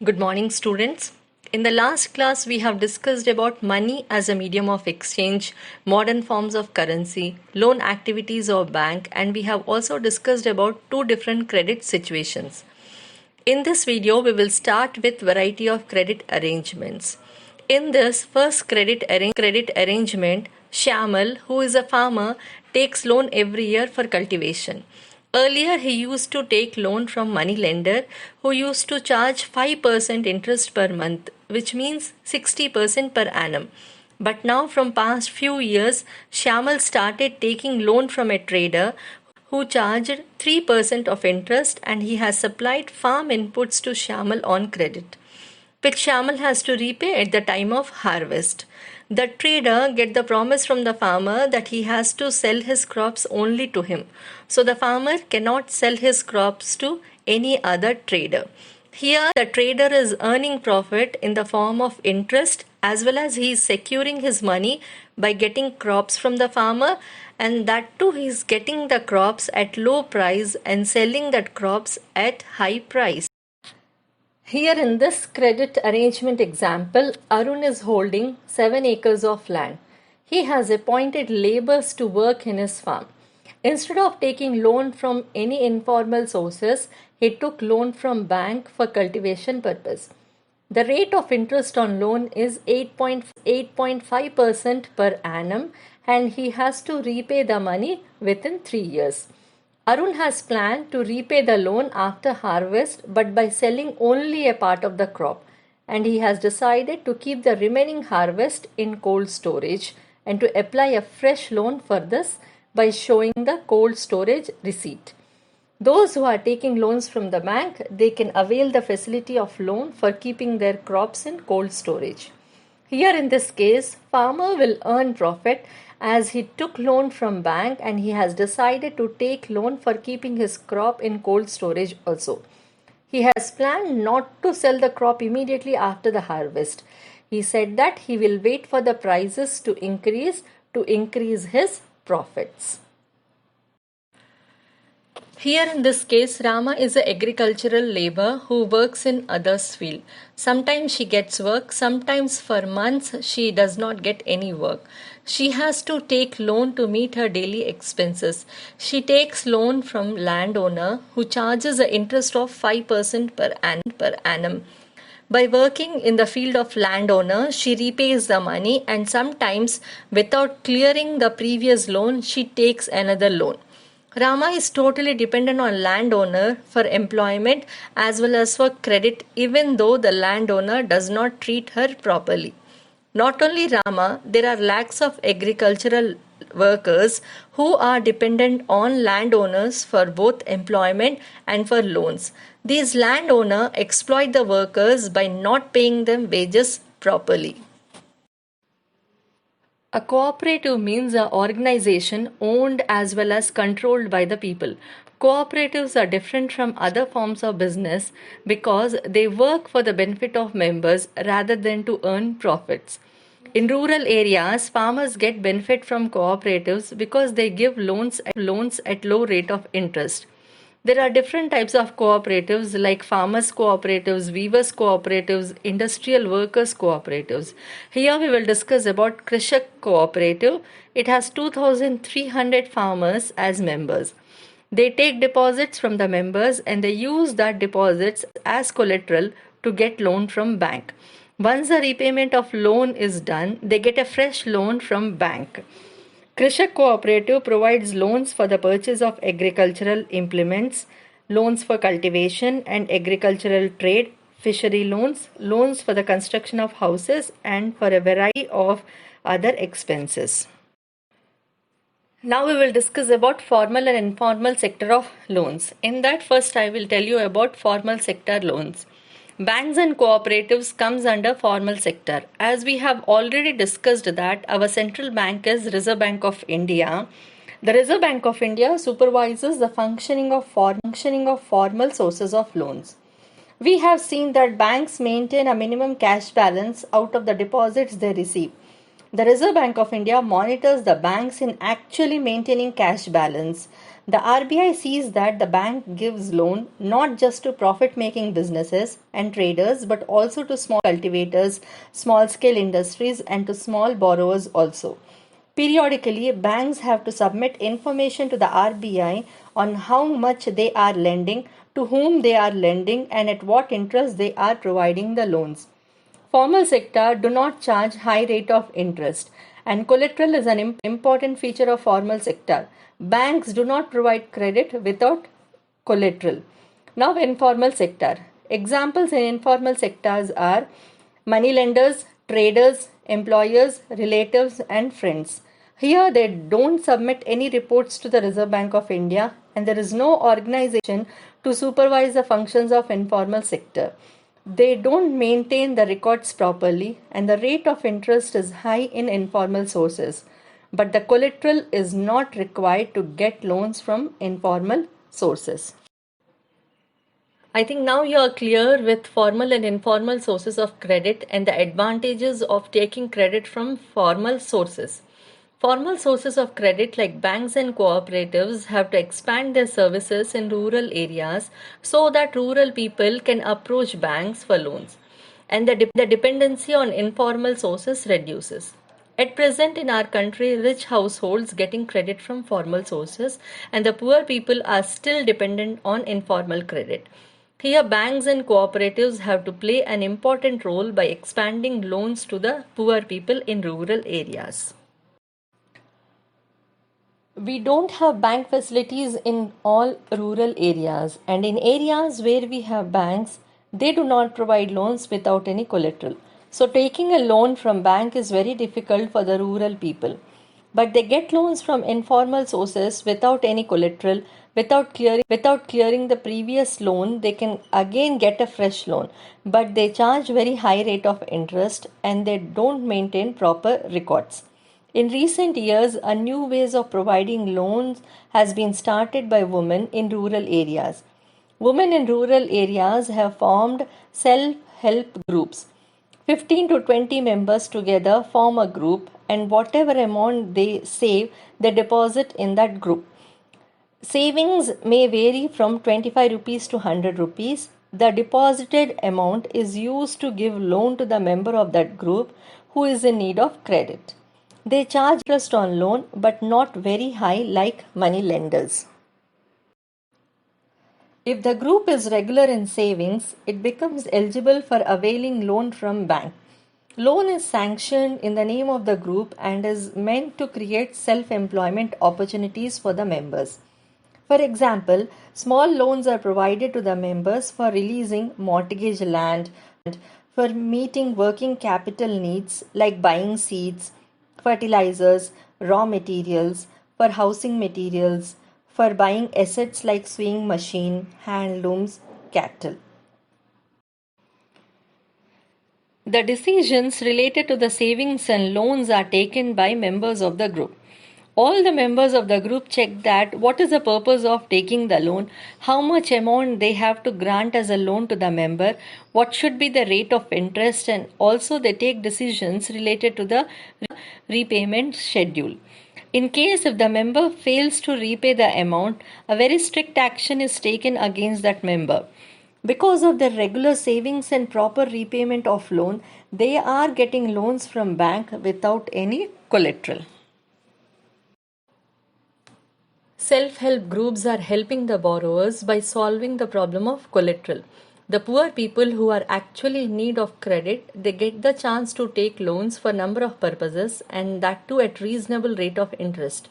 Good morning, students. In the last class, we have discussed about money as a medium of exchange, modern forms of currency, loan activities of bank, and we have also discussed about two different credit situations. In this video, we will start with variety of credit arrangements. In this first credit arrangement, Shamal, who is a farmer, takes loan every year for cultivation. Earlier, he used to take loan from money lender who used to charge 5% interest per month, which means 60% per annum. But now from past few years, Shamal started taking loan from a trader who charged 3% of interest, and he has supplied farm inputs to Shamal on credit, which Shamal has to repay at the time of harvest. The trader gets the promise from the farmer that he has to sell his crops only to him. So the farmer cannot sell his crops to any other trader. Here the trader is earning profit in the form of interest, as well as he is securing his money by getting crops from the farmer, and that too he is getting the crops at low price and selling that crops at high price. Here in this credit arrangement example, Arun is holding 7 acres of land. He has appointed laborers to work in his farm. Instead of taking loan from any informal sources, he took loan from bank for cultivation purpose. The rate of interest on loan is 8.5% per annum, and he has to repay the money within 3 years. Arun has planned to repay the loan after harvest, but by selling only a part of the crop, and he has decided to keep the remaining harvest in cold storage and to apply a fresh loan for this by showing the cold storage receipt. Those who are taking loans from the bank, they can avail the facility of loan for keeping their crops in cold storage. Here in this case, farmer will earn profit as he took loan from bank, and he has decided to take loan for keeping his crop in cold storage also. He has planned not to sell the crop immediately after the harvest. He said that he will wait for the prices to increase his profits. Here in this case, Rama is an agricultural labor who works in others' field. Sometimes she gets work, sometimes for months she does not get any work. She has to take loan to meet her daily expenses. She takes loan from landowner who charges an interest of 5% per annum. By working in the field of landowner, she repays the money, and sometimes without clearing the previous loan, she takes another loan. Rama is totally dependent on landowner for employment as well as for credit, even though the landowner does not treat her properly. Not only Rama, there are lakhs of agricultural workers who are dependent on landowners for both employment and for loans. These landowners exploit the workers by not paying them wages properly. A cooperative means an organization owned as well as controlled by the people. Cooperatives are different from other forms of business because they work for the benefit of members rather than to earn profits. In rural areas, farmers get benefit from cooperatives because they give loans at low rate of interest. There are different types of cooperatives like farmers cooperatives, weavers cooperatives, industrial workers cooperatives. Here we will discuss about Krishak cooperative. It has 2,300 farmers as members. They take deposits from the members and they use that deposits as collateral to get loan from bank. Once the repayment of loan is done, they get a fresh loan from bank. Krishak Cooperative provides loans for the purchase of agricultural implements, loans for cultivation and agricultural trade, fishery loans, loans for the construction of houses, and for a variety of other expenses. Now we will discuss about formal and informal sector of loans. In that, first I will tell you about formal sector loans. Banks and cooperatives comes under formal sector. As we have already discussed that our central bank is Reserve Bank of India. The Reserve Bank of India supervises the functioning of formal sources of loans. We have seen that banks maintain a minimum cash balance out of the deposits they receive. The Reserve Bank of India monitors the banks in actually maintaining cash balance. The RBI sees that the bank gives loan not just to profit making businesses and traders but also to small cultivators, small scale industries and to small borrowers also. Periodically, banks have to submit information to the RBI on how much they are lending, to whom they are lending, and at what interest they are providing the loans. Formal sector do not charge high rate of interest, and collateral is an important feature of formal sector. Banks do not provide credit without collateral. Now, informal sector. Examples in informal sectors are money lenders, traders, employers, relatives, and friends. Here, they don't submit any reports to the Reserve Bank of India, and there is no organization to supervise the functions of informal sector. They don't maintain the records properly, and the rate of interest is high in informal sources. But the collateral is not required to get loans from informal sources. I think now you are clear with formal and informal sources of credit and the advantages of taking credit from formal sources. Formal sources of credit like banks and cooperatives have to expand their services in rural areas so that rural people can approach banks for loans and the dependency on informal sources reduces. At present in our country, rich households getting credit from formal sources and the poor people are still dependent on informal credit. Here, banks and cooperatives have to play an important role by expanding loans to the poor people in rural areas. We don't have bank facilities in all rural areas, and in areas where we have banks, they do not provide loans without any collateral. So, taking a loan from bank is very difficult for the rural people. But they get loans from informal sources without any collateral, without clearing the previous loan, they can again get a fresh loan. But they charge very high rate of interest and they don't maintain proper records. In recent years, a new ways of providing loans has been started by women in rural areas. Women in rural areas have formed self-help groups. 15 to 20 members together form a group and whatever amount they save, they deposit in that group. Savings may vary from 25 rupees to 100 rupees. The deposited amount is used to give loan to the member of that group who is in need of credit. They charge interest on loan but not very high like money lenders. If the group is regular in savings, it becomes eligible for availing loan from bank. Loan is sanctioned in the name of the group and is meant to create self-employment opportunities for the members. For example, small loans are provided to the members for releasing mortgage land, for meeting working capital needs like buying seeds, fertilizers, raw materials, for housing materials, for buying assets like sewing machine, handlooms, cattle. The decisions related to the savings and loans are taken by members of the group. All the members of the group check that what is the purpose of taking the loan, how much amount they have to grant as a loan to the member, what should be the rate of interest, and also they take decisions related to the repayment schedule. In case if the member fails to repay the amount, a very strict action is taken against that member. Because of their regular savings and proper repayment of loan, they are getting loans from bank without any collateral. Self-help groups are helping the borrowers by solving the problem of collateral. The poor people who are actually in need of credit, they get the chance to take loans for number of purposes and that too at reasonable rate of interest.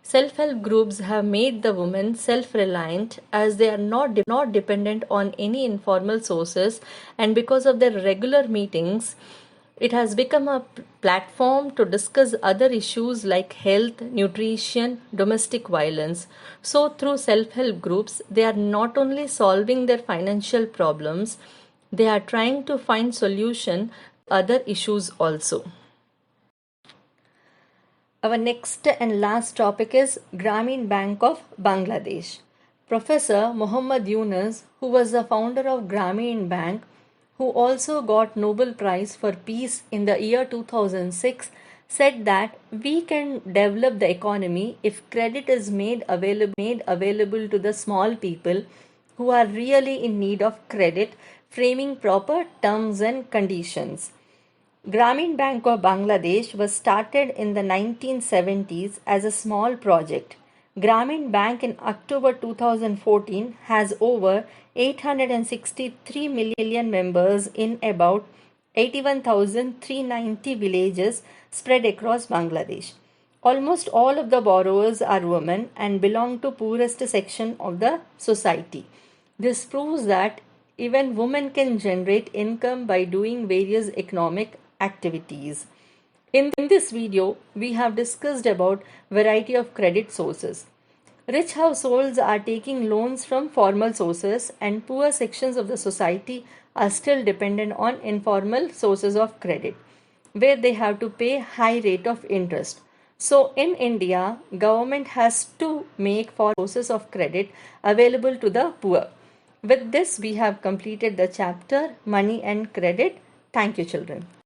Self-help groups have made the women self-reliant as they are not dependent on any informal sources, and because of their regular meetings, it has become a platform to discuss other issues like health, nutrition, domestic violence. So, through self help groups, they are not only solving their financial problems, they are trying to find solution to other issues also. Our next and last topic is Grameen Bank of Bangladesh. Professor Muhammad Yunus, who was the founder of Grameen Bank, who also got Nobel Prize for Peace in the year 2006, said that we can develop the economy if credit is made available to the small people who are really in need of credit, framing proper terms and conditions. Grameen Bank of Bangladesh was started in the 1970s as a small project. Grameen Bank in October 2014 has over 863 million members in about 81,390 villages spread across Bangladesh. Almost all of the borrowers are women and belong to poorest section of the society. This proves that even women can generate income by doing various economic activities. In this video, we have discussed about variety of credit sources. Rich households are taking loans from formal sources and poor sections of the society are still dependent on informal sources of credit where they have to pay high rate of interest. So in India, government has to make for sources of credit available to the poor. With this, we have completed the chapter Money and Credit. Thank you, children.